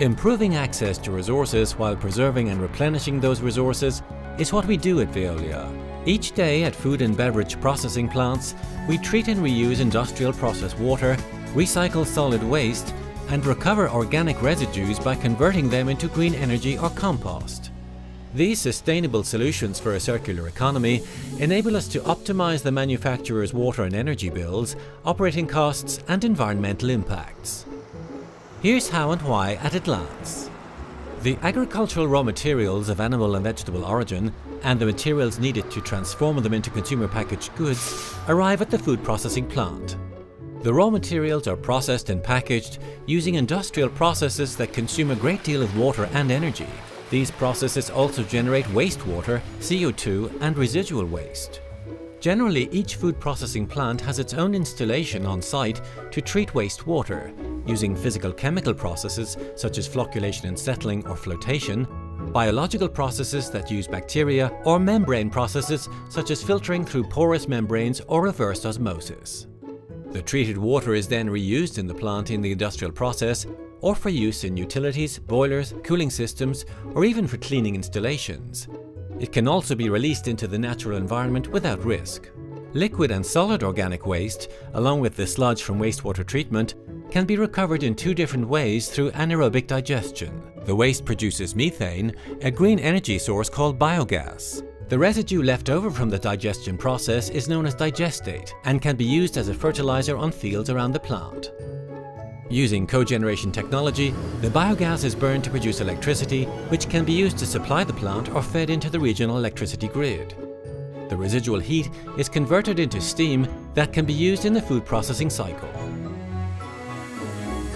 Improving access to resources while preserving and replenishing those resources is what we do at Veolia. Each day at food and beverage processing plants, we treat and reuse industrial process water, recycle solid waste, and recover organic residues by converting them into green energy or compost. These sustainable solutions for a circular economy enable us to optimize the manufacturer's water and energy bills, operating costs, and environmental impacts. Here's how and why at a glance. The agricultural raw materials of animal and vegetable origin and the materials needed to transform them into consumer packaged goods arrive at the food processing plant. The raw materials are processed and packaged using industrial processes that consume a great deal of water and energy. These processes also generate wastewater, CO2, and residual waste. Generally, each food processing plant has its own installation on site to treat wastewater, using physical-chemical processes such as flocculation and settling or flotation, biological processes that use bacteria, or membrane processes such as filtering through porous membranes or reverse osmosis. The treated water is then reused in the plant in the industrial process, or for use in utilities, boilers, cooling systems, or even for cleaning installations. It can also be released into the natural environment without risk. Liquid and solid organic waste, along with the sludge from wastewater treatment, can be recovered in two different ways through anaerobic digestion. The waste produces methane, a green energy source called biogas. The residue left over from the digestion process is known as digestate and can be used as a fertilizer on fields around the plant. Using cogeneration technology, the biogas is burned to produce electricity, which can be used to supply the plant or fed into the regional electricity grid. The residual heat is converted into steam that can be used in the food processing cycle.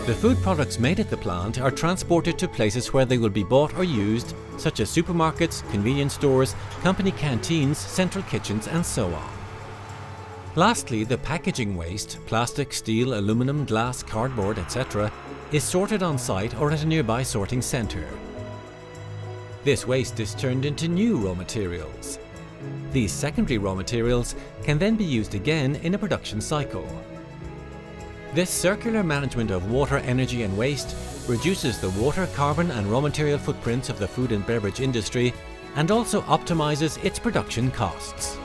The food products made at the plant are transported to places where they will be bought or used, such as supermarkets, convenience stores, company canteens, central kitchens, and so on. Lastly, the packaging waste, plastic, steel, aluminum, glass, cardboard, etc., is sorted on site or at a nearby sorting centre. This waste is turned into new raw materials. These secondary raw materials can then be used again in a production cycle. This circular management of water, energy and waste reduces the water, carbon and raw material footprints of the food and beverage industry and also optimizes its production costs.